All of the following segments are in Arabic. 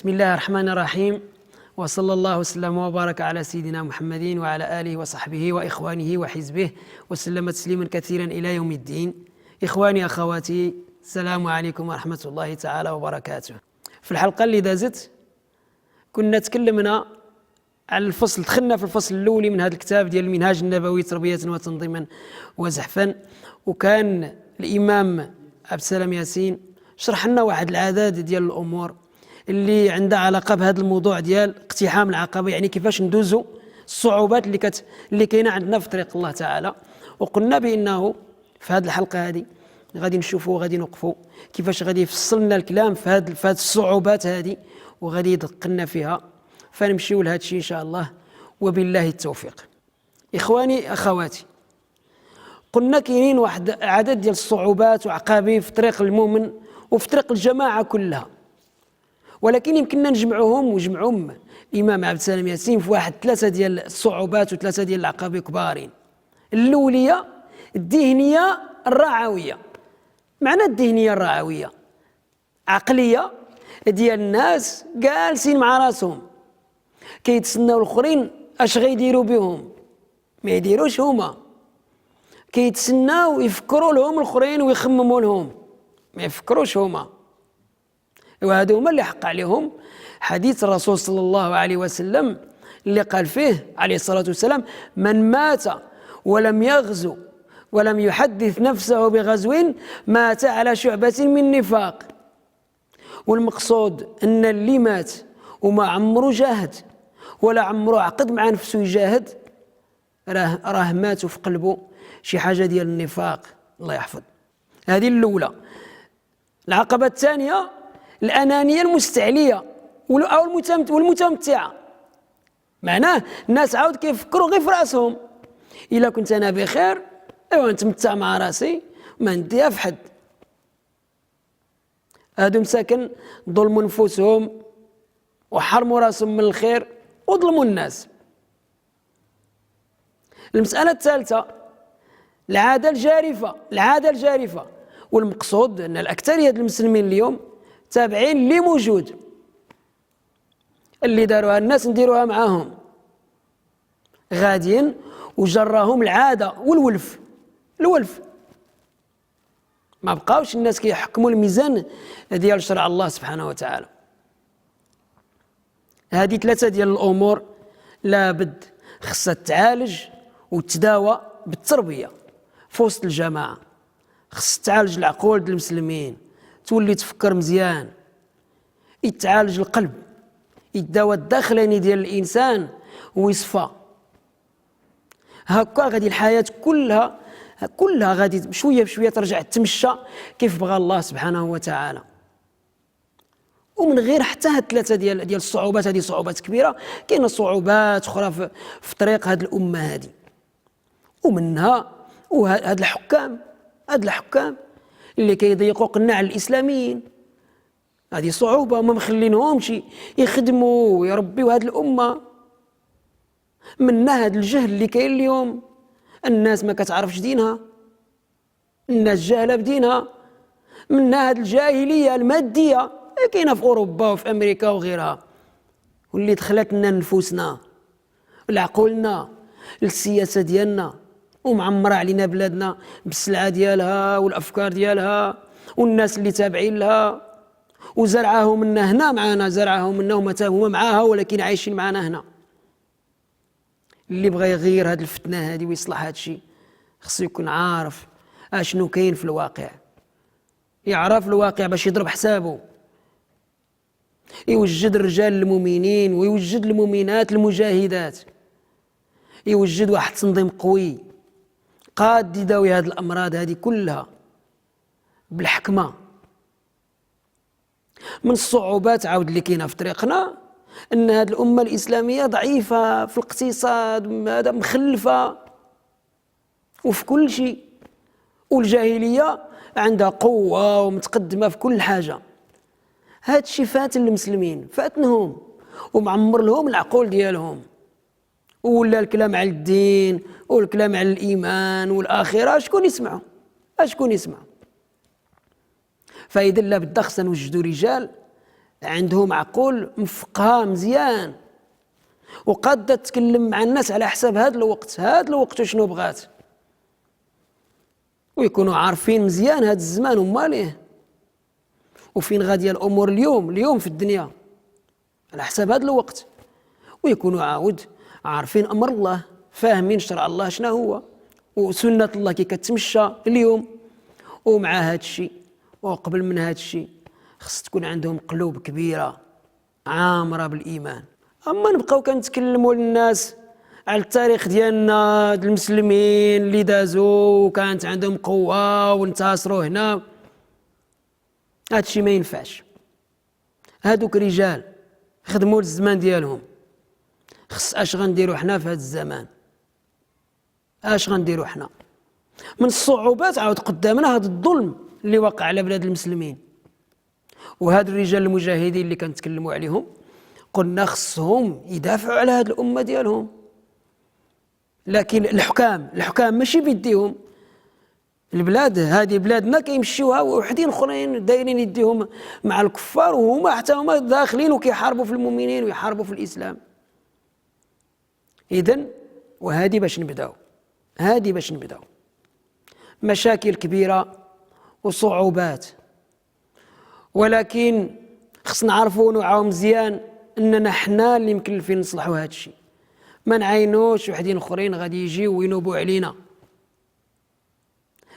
بسم الله الرحمن الرحيم، وصلى الله وسلم وبارك على سيدنا محمد وعلى آله وصحبه وإخوانه وحزبه وسلم تسليما كثيرا إلى يوم الدين. إخواني أخواتي، السلام عليكم ورحمة الله تعالى وبركاته. في الحلقة اللي دازت كنا تكلمنا على الفصل، دخلنا في الفصل الأولي من هذا الكتاب ديال المنهاج النبوي تربية وتنظيما وزحفا، وكان الإمام عبد السلام ياسين شرح لنا واحد العدد ديال الأمور اللي عندها علاقة بهذا الموضوع ديال اقتحام العقبة، يعني كيفاش ندوزوا الصعوبات اللي كاينه عندنا في طريق الله تعالى. وقلنا بأنه في هذه الحلقة هذه غادي نشوفوا وغادي نوقفوا كيفاش غادي يفصل لنا الكلام في هذه الصعوبات هذه وغادي يدقلنا فيها، فنمشيو لهذا الشيء إن شاء الله وبالله التوفيق. إخواني أخواتي، قلنا كاينين واحد عدد ديال الصعوبات وعقابي في طريق المؤمن وفي طريق الجماعة كلها، ولكن يمكننا نجمعهم وجمعهم الإمام عبد السلام ياسين في واحد 3 ديال الصعوبات و3 ديال العقابي كبارين. الأولية الذهنية الرعوية. معنى الذهنية الرعوية عقلية ديال الناس جالسين مع راسهم كيتسناو الاخرين اش غيديروا بهم، ما يديروش هما، كيتسناو يفكروا لهم الاخرين ويخمموا لهم، ما يفكروش هما. وهذا هما اللي حق عليهم حديث الرسول صلى الله عليه وسلم اللي قال فيه عليه الصلاة والسلام: من مات ولم يغزو ولم يحدث نفسه بغزو مات على شعبة من نفاق. والمقصود أن اللي مات وما عمره جاهد ولا عمره عقد مع نفسه يجاهد راه مات في قلبه شي حاجة ديال النفاق، الله يحفظ. هذه الأولى. العقبة الثانية الأنانية المستعلية أو والمتمتعة. معناه الناس عاود كيفكروا غير في راسهم، إلا كنت أنا بخير أيوا نتمتع مع راسي ما نديها في حد. هادو مساكن ظلموا نفوسهم وحرموا راسهم من الخير وظلموا الناس. المسألة الثالثة العادة الجارفة. والمقصود أن الأكثرية المسلمين اليوم تابعين اللي موجود، اللي داروها الناس نديروها معاهم، غاديين وجراهم العادة والولف. ما بقاوش الناس كيحكموا الميزان ديال شرع الله سبحانه وتعالى. هذه 3 ديال الأمور لابد خصها تعالج وتداوى بالتربية في وسط الجماعة. خص تعالج العقول ديال المسلمين، تولي تفكر مزيان، يتعالج القلب، يداوى الداخلاني ديال الإنسان ويصفى. هكا غادي الحياة كلها غادي بشوية بشوية ترجع تمشى كيف بغى الله سبحانه وتعالى، ومن غير حتى هاد 3 ديال الصعوبات. هذه صعوبات كبيرة، كاينه صعوبات أخرى في طريق هذه الأمة هذه، ومنها هاد الحكام اللي كيضيقوا قناع الإسلاميين. هذه صعوبة، ما مخلينهمش يخدموا ويربيوا هذه الأمة. منها هذا الجهل اللي كاين اليوم، الناس ما كتعرفش دينها، الناس جاهلة بدينها. منها هذه الجاهلية المادية كاينة في أوروبا وفي أمريكا وغيرها، واللي دخلت لنا نفوسنا لعقولنا للسياسة ديالنا، ومعمرة علينا بلادنا بالسلعة ديالها والأفكار ديالها والناس اللي تابعين لها، وزرعاهم منا هنا معنا، زرعاهم منا هما معاها ولكن عايشين معنا هنا. اللي بغى يغير هذه الفتنة هذه ويصلح هذا الشيء خصو يكون عارف اشنو كاين في الواقع، يعرف الواقع باش يضرب حسابه، يوجد الرجال المؤمنين ويوجد المؤمنات المجاهدات، يوجد واحد تنظيم قوي قاد يداوي هذه الأمراض هذه كلها بالحكمة. من الصعوبات عاود اللي كاينه في طريقنا أن هذه الأمة الإسلامية ضعيفة في الاقتصاد، مخلفة وفي كل شيء، والجاهلية عندها قوة ومتقدمة في كل حاجة. هاد الشيء فات المسلمين، فاتنهم ومعمر لهم العقول ديالهم، ولا الكلام على الدين والكلام على الإيمان والآخرة شكون يسمعوا؟ فإذا لابد خصنا نوجدوا رجال عندهم عقول مفقهة مزيان وقادة تتكلم مع الناس على حساب هذا الوقت وشنو بغات، ويكونوا عارفين مزيان هذا الزمان وماليه وفين غادية الأمور اليوم في الدنيا على حساب هذا الوقت، ويكونوا عاود عارفين أمر الله، فاهمين شرع الله شنو هو وسنة الله كي كتمشى اليوم. ومع هذا الشيء وقبل من هذا الشيء خص تكون عندهم قلوب كبيرة عامرة بالإيمان. أما نبقاو كنتكلموا للناس على التاريخ ديالنا المسلمين اللي دازوا وكانت عندهم قوة وانتصروا هنا، هذا الشيء ما ينفعش. هادوك رجال خدموا الزمان ديالهم، خص اش غنديروا حنا في هذا الزمان؟ اش غنديروا حنا من الصعوبات؟ عاود قدامنا هذا الظلم اللي وقع على بلاد المسلمين، وهاد الرجال المجاهدين اللي كنتكلموا عليهم قلنا خصهم يدافعوا على هذه الأمة ديالهم. لكن الحكام ماشي بيديهم، البلاد هذه بلادنا كيمشيوها وحدين اخرين دايرين يديهم مع الكفار، وهما حتى هما داخلين وكيحاربوا في المؤمنين ويحاربوا في الإسلام. إذن وهذه باش نبداو مشاكل كبيرة وصعوبات، ولكن خصنا نعرفوا ونوعاو مزيان اننا حنا اللي مكلفين نصلحوا هذا الشيء، ما نعينوش وحدين اخرين غادي يجيو وينوبوا علينا.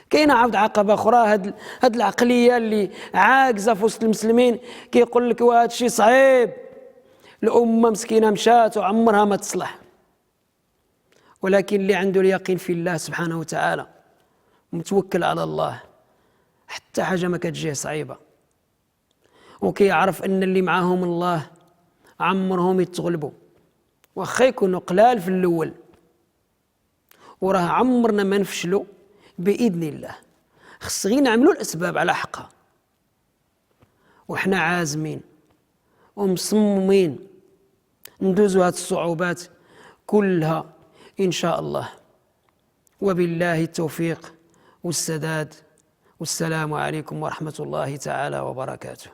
كاينه عاود عقبه اخرى، هاد العقليه اللي عاكزه في وسط المسلمين كيقول لك وهذا الشيء صعيب، الامه مسكينه مشات وعمرها ما تصلح. ولكن اللي عنده اليقين في الله سبحانه وتعالى متوكل على الله حتى حاجه ما كتجيه صعيبه، وكيعرف ان اللي معاهم الله عمرهم يتغلبوا، واخا يكونوا قلال في الاول، وراه عمرنا ما نفشلوا باذن الله. خص غير نعملوا الاسباب على حقها، وحنا عازمين ومصممين ندوزوا هذه الصعوبات كلها ان شاء الله. وبالله التوفيق والسداد، والسلام عليكم ورحمه الله تعالى وبركاته.